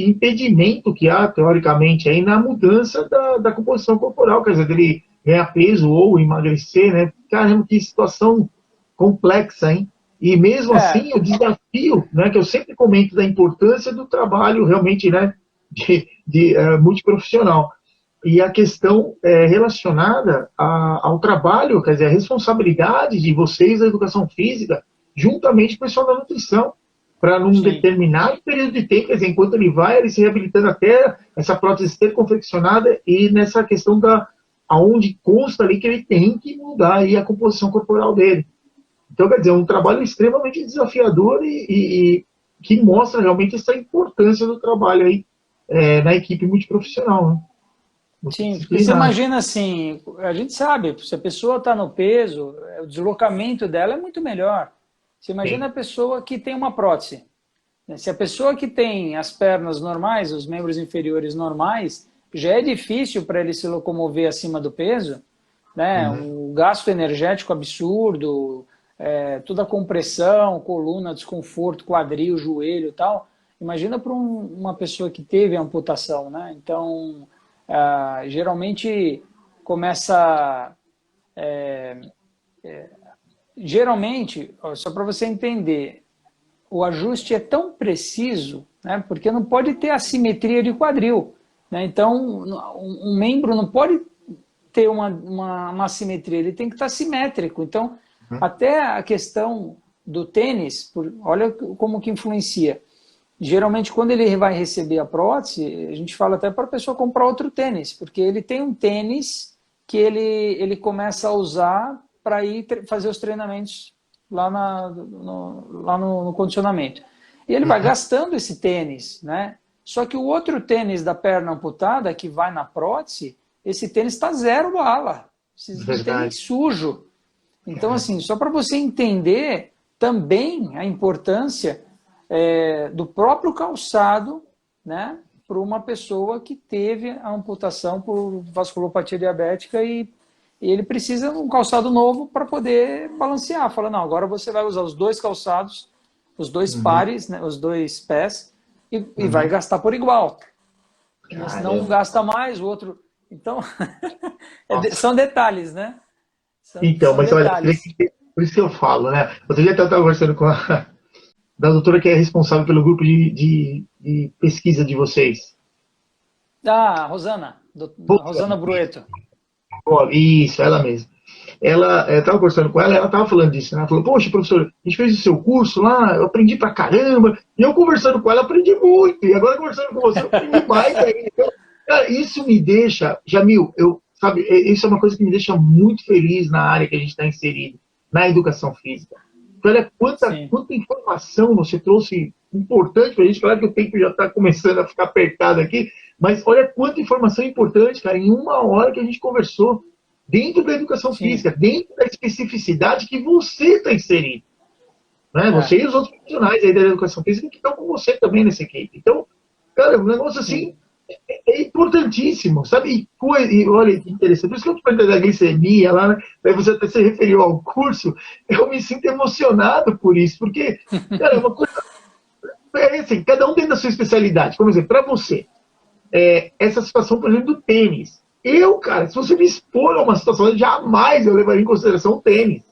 impedimento que há, teoricamente, aí na mudança da composição corporal, quer dizer, dele ganhar peso ou emagrecer, né? Caramba, que situação complexa, hein? E mesmo É, assim, o desafio, né, que eu sempre comento da importância do trabalho realmente, né, de multiprofissional. E a questão relacionada ao trabalho, quer dizer, a responsabilidade de vocês da educação física, juntamente com o pessoal da nutrição, para num sim. determinado período de tempo, quer dizer, enquanto ele vai, ele se reabilitando até essa prótese ser confeccionada e nessa questão aonde consta ali que ele tem que mudar aí a composição corporal dele. Então, quer dizer, é um trabalho extremamente desafiador e que mostra realmente essa importância do trabalho aí na equipe multiprofissional, né? Sim, porque você Multidisciplinar. imagina assim, a gente sabe, se a pessoa está no peso, o deslocamento dela é muito melhor. Você imagina Sim. a pessoa que tem uma prótese, né? Se a pessoa que tem as pernas normais, os membros inferiores normais, já é difícil para ele se locomover acima do peso, né? Uhum. Um gasto energético absurdo, toda a compressão, coluna, desconforto, quadril, joelho e tal. Imagina para uma pessoa que teve amputação, né? Então, geralmente começa. Geralmente, só para você entender, o ajuste é tão preciso, né? Porque não pode ter assimetria de quadril, né? Então, um membro não pode ter uma assimetria, ele tem que estar simétrico. Então, Uhum. até a questão do tênis, olha como que influencia. Geralmente, quando ele vai receber a prótese, a gente fala até para a pessoa comprar outro tênis, porque ele tem um tênis que ele começa a usar para ir fazer os treinamentos lá, no condicionamento. E ele vai Uhum. gastando esse tênis, né? Só que o outro tênis da perna amputada, que vai na prótese, esse tênis está zero bala. Não tem nem Verdade. sujo. Então, assim, só para você entender também a importância do próprio calçado, né, para uma pessoa que teve a amputação por vasculopatia diabética e ele precisa de um calçado novo para poder balancear. Fala, não, agora você vai usar os dois calçados, os dois Uhum. pares, né, os dois pés, e vai Uhum. gastar por igual. Né? Senão um Caramba. gasta mais, o outro. Então, Nossa. são detalhes, né? Então, São mas olha, você vê detalhes. por isso que eu falo, né? Outro dia eu estava conversando com a da doutora que é responsável pelo grupo de pesquisa de vocês. Ah, Rosana, Rosana Brueto. Isso, ela mesma. Ela estava conversando com ela, ela estava falando disso, né? Ela falou, poxa, professor, a gente fez o seu curso lá, eu aprendi pra caramba, e eu conversando com ela, aprendi muito, e agora conversando com você, eu aprendi mais ainda. Então, cara, isso me deixa, Jamil, sabe, isso é uma coisa que me deixa muito feliz na área que a gente está inserido, na educação física. Então, olha Sim, quanta informação você trouxe importante para a gente. Claro que o tempo já está começando a ficar apertado aqui, mas olha quanta informação importante, cara, em uma hora que a gente conversou dentro da educação sim. física, dentro da especificidade que você está inserido. Né? É. Você e os outros profissionais aí da educação física que estão com você também nessa equipe. Então, Cara, um negócio sim. assim é importantíssimo, sabe? E olha que interessante, por isso que eu te perguntei da glicemia lá, né? Aí você até se referiu ao curso, eu me sinto emocionado por isso, porque, cara, é uma coisa, é assim, cada um tem da sua especialidade. Como exemplo, para você, essa situação, por exemplo, do tênis. Eu, cara, se você me expor a uma situação, jamais eu levaria em consideração o tênis.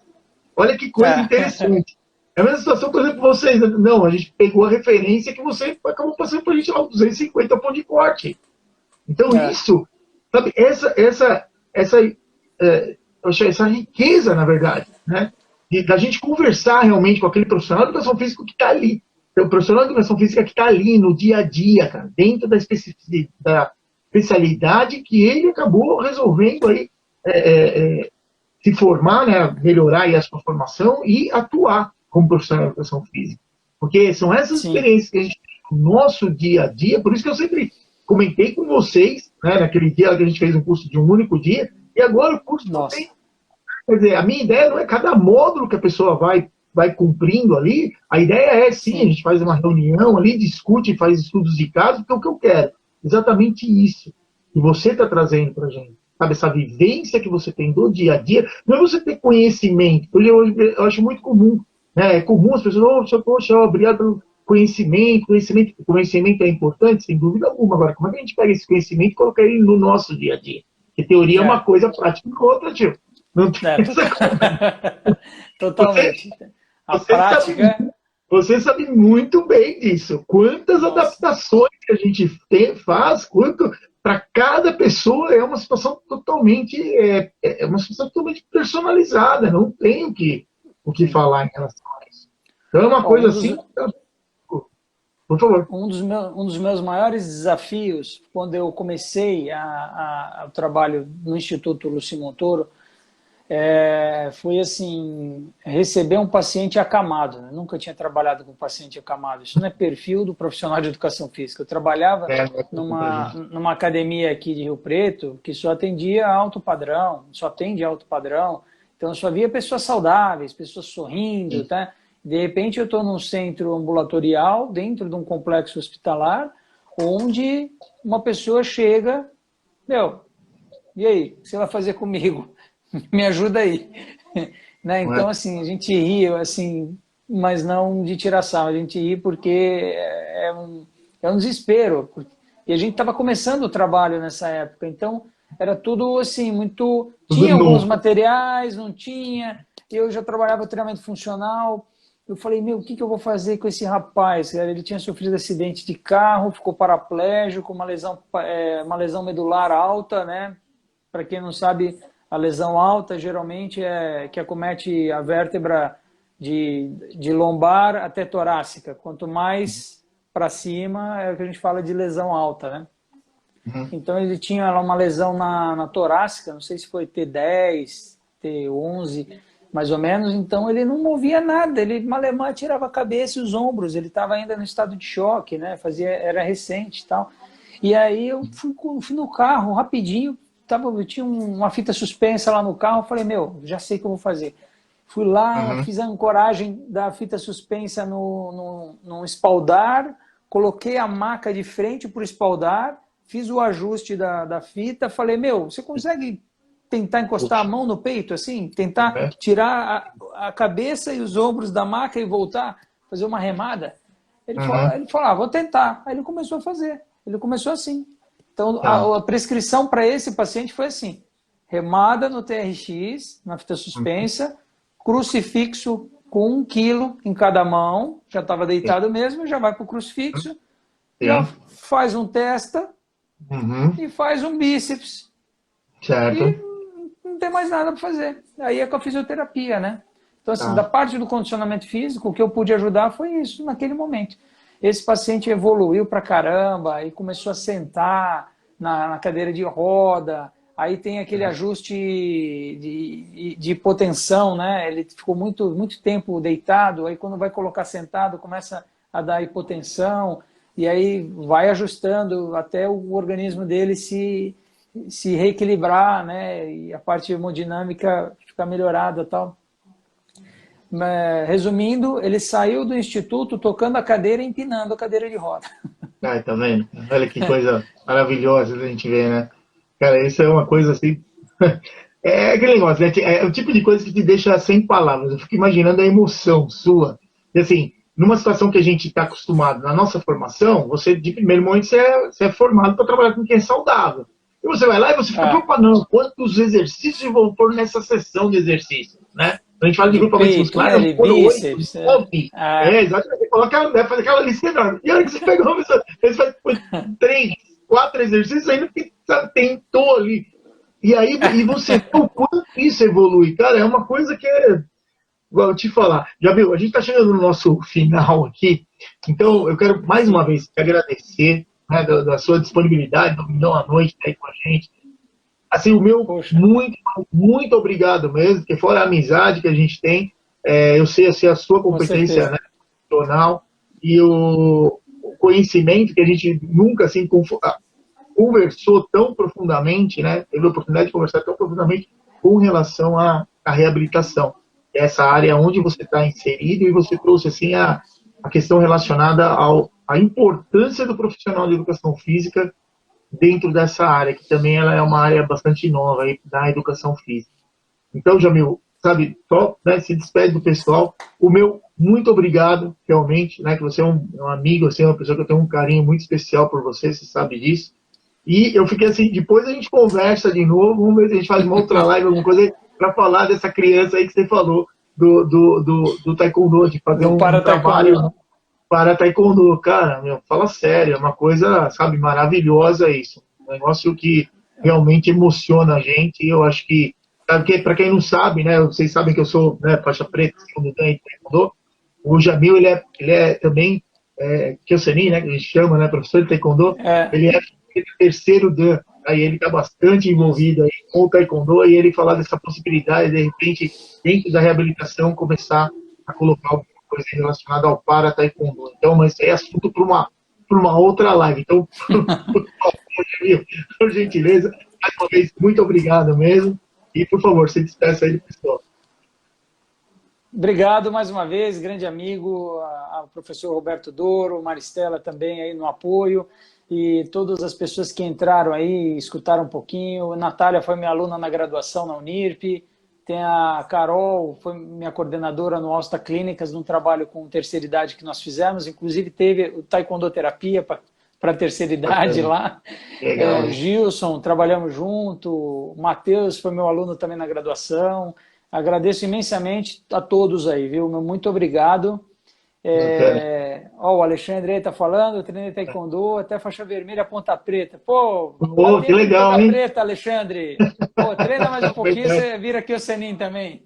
Olha que coisa É. interessante. É a mesma situação, por exemplo, vocês. Não, a gente pegou a referência que você acabou passando para a gente lá, 250 pontos de corte. Então, É, isso, sabe, essa riqueza, na verdade, né? Da gente conversar realmente com aquele profissional de educação física que está ali. Então, o profissional de educação física que está ali no dia a dia, cara, dentro da especialidade que ele acabou resolvendo aí se formar, né, melhorar aí a sua formação e atuar como profissional de educação física. Porque são essas sim. experiências que a gente tem no nosso dia a dia, por isso que eu sempre comentei com vocês, né, naquele dia que a gente fez um curso de um único dia, e agora o curso Nossa. também. Quer dizer, a minha ideia não é cada módulo que a pessoa vai cumprindo ali, a ideia é sim, a Sim. gente faz uma reunião ali, discute, faz estudos de caso, porque é o que eu quero. Exatamente isso que você está trazendo para a gente. Sabe, essa vivência que você tem do dia a dia, não é você ter conhecimento, porque eu acho muito comum, né? É comum as pessoas, oh, poxa, obrigado pelo conhecimento é importante, sem dúvida alguma. Agora, como é que a gente pega esse conhecimento e coloca ele no nosso dia a dia? Porque teoria é uma É, coisa, prática é outra, tio. Não tem essa. Você, totalmente. A você, sabe, prática, você sabe muito bem disso. Quantas nossa. adaptações que a gente faz, quanto para cada pessoa é uma situação totalmente uma situação totalmente personalizada. Não tem o que Sim. falar em relação a isso. Então é uma Ó, coisa assim. Por favor. um dos meus maiores desafios, quando eu comecei o trabalho no Instituto Lúcio Montoro, foi assim, receber um paciente acamado, né? Nunca tinha trabalhado com paciente acamado. Isso não é perfil do profissional de educação física. Eu trabalhava Não é comum pra gente. numa academia aqui de Rio Preto que só atendia alto padrão, só atende alto padrão. Então, eu só via pessoas saudáveis, pessoas sorrindo, Sim. tá? De repente, eu estou num centro ambulatorial, dentro de um complexo hospitalar, onde uma pessoa chega, meu, e aí, o que você vai fazer comigo? Me ajuda aí. Né? Não é? Então, assim, a gente ri, assim, mas não de tirar sarro, a gente ri porque é um desespero. E a gente estava começando o trabalho nessa época, então era tudo assim, muito. Tudo Tinha alguns novo. materiais, não tinha. Eu já trabalhava treinamento funcional. Eu falei, meu, o que eu vou fazer com esse rapaz? Ele tinha sofrido acidente de carro, ficou paraplégico, uma lesão medular alta, né? Para quem não sabe, a lesão alta geralmente é que acomete a vértebra de lombar até torácica. Quanto mais para cima é o que a gente fala de lesão alta, né? Uhum. Então ele tinha uma lesão na torácica, não sei se foi T10, T11, mais ou menos. Então ele não movia nada, ele malemar tirava a cabeça e os ombros. Ele estava ainda no estado de choque, né? Era recente e tal. E aí eu fui no carro rapidinho, eu tinha uma fita suspensa lá no carro, falei, meu, já sei o que eu vou fazer. Fui lá, Uhum. fiz a ancoragem da fita suspensa no espaldar, coloquei a maca de frente para o espaldar, fiz o ajuste da fita, falei, meu, você consegue tentar encostar a Puxa. mão no peito, assim? Tentar É. tirar a cabeça e os ombros da maca e voltar, fazer uma remada? Uhum. Ele falou, vou tentar. Aí ele começou a fazer. Ele começou assim. Então, Tá. a prescrição para esse paciente foi assim: remada no TRX, na fita Uhum. suspensa, crucifixo com 1 quilo em cada mão, já estava Sim. deitado mesmo, já vai para o crucifixo, já Sim. faz um testa Uhum. e faz um bíceps. E Certo. não tem mais nada para fazer. Aí é com a fisioterapia, né? Então, assim, da Tá. parte do condicionamento físico, o que eu pude ajudar foi isso naquele momento. Esse paciente evoluiu para caramba e começou a sentar na cadeira de roda. Aí tem aquele É. ajuste de hipotensão, né? Ele ficou muito tempo deitado, aí quando vai colocar sentado, começa a dar hipotensão, e aí vai ajustando até o organismo dele se reequilibrar, né? E a parte hemodinâmica ficar melhorada, tal. Resumindo, ele saiu do instituto tocando a cadeira e empinando a cadeira de roda. Ah, tá vendo? Olha que coisa maravilhosa a gente vê, né? Cara, isso é uma coisa assim. É aquele negócio, né? É o tipo de coisa que te deixa sem palavras. Eu fico imaginando a emoção sua. E assim, numa situação que a gente está acostumado, na nossa formação, você, de primeiro momento, você é formado para trabalhar com quem é saudável. E você vai lá e você fica Ah, preocupado, não, quantos exercícios eu vou pôr nessa sessão de exercício, né? Quando a gente fala de de grupamento peito, muscular, né? eu vou De pôr 8, bíceps. 9. Ah, Exatamente. Você coloca, né, faz aquela lista enorme. E a hora que você pegou, você faz 3, 4 exercícios, ainda que sabe, tentou ali. E aí e você vê o quanto isso evolui. Cara, é uma coisa que é. Igual eu te falar. Já viu? A gente está chegando no nosso final aqui. Então, eu quero mais uma sim. vez te agradecer, né, da sua disponibilidade, domingão à noite, tá aí com a gente. Assim, o meu Poxa, muito, muito obrigado mesmo, porque fora a amizade que a gente tem, eu sei assim, a sua com competência, certeza. né, profissional e o conhecimento que a gente nunca assim conversou tão profundamente, né? Teve a oportunidade de conversar tão profundamente com relação à reabilitação. Essa área onde você está inserido e você trouxe assim a questão relacionada à importância do profissional de educação física dentro dessa área, que também ela é uma área bastante nova aí da educação física. Então, Jamil, sabe, só né, se despede do pessoal. O meu muito obrigado, realmente, né, que você é um amigo, assim, uma pessoa que eu tenho um carinho muito especial por você, você sabe disso. E eu fiquei assim, depois a gente conversa de novo, vamos ver se a gente faz uma outra live, alguma coisa para falar dessa criança aí que você falou do taekwondo, de fazer Do um para trabalho, né, taekwondo. para taekwondo. Cara, meu, fala sério, é uma coisa, sabe, maravilhosa isso. Um negócio que realmente emociona a gente. E eu acho que, sabe, que, para quem não sabe, né, vocês sabem que eu sou né, faixa preta, segundo dan em taekwondo. O Jamil, ele é também, Kyosenin, né, que a gente chama, né, professor de taekwondo, É, ele é terceiro dan. Aí ele está bastante isso. envolvido aí com o taekwondo e ele falar dessa possibilidade, de repente, dentro da reabilitação, começar a colocar alguma coisa relacionada ao para taekwondo. Então, mas isso aí é assunto para uma outra live. Então, por gentileza, mais uma vez, muito obrigado mesmo. E, por favor, se despeça aí do pessoal. Obrigado mais uma vez, grande amigo, ao professor Roberto Douro, Maristela também aí no apoio e todas as pessoas que entraram aí, escutaram um pouquinho. Natália foi minha aluna na graduação na Unirp, tem a Carol, foi minha coordenadora no Alsta Clínicas, num trabalho com terceira idade que nós fizemos, inclusive teve o taekwondoterapia para terceira idade Bacana. lá. Legal isso. Gilson, trabalhamos junto, o Matheus foi meu aluno também na graduação. Agradeço imensamente a todos aí, viu? Muito obrigado. Bacana. O Alexandre aí está falando, treinei taekwondo, até faixa vermelha, ponta preta. Pô, dá Oh, que tempo de legal, ponta hein? preta, Alexandre. Pô, treina mais um pouquinho, Verdade. você vira aqui o Senin também.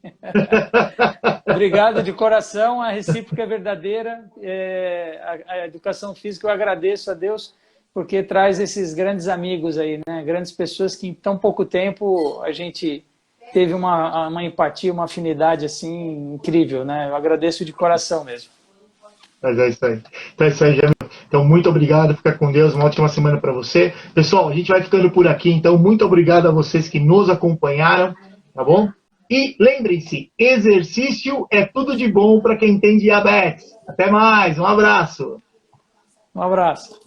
Obrigado de coração, a recíproca é verdadeira. A educação física, eu agradeço a Deus, porque traz esses grandes amigos aí, né? Grandes pessoas que em tão pouco tempo a gente teve uma empatia, uma afinidade assim incrível, né? Eu agradeço de coração mesmo. Mas é isso aí. Então é isso aí, Jamil. Então, muito obrigado. Fica com Deus. Uma ótima semana para você. Pessoal, a gente vai ficando por aqui. Então, muito obrigado a vocês que nos acompanharam. Tá bom? E lembrem-se, exercício é tudo de bom para quem tem diabetes. Até mais. Um abraço. Um abraço.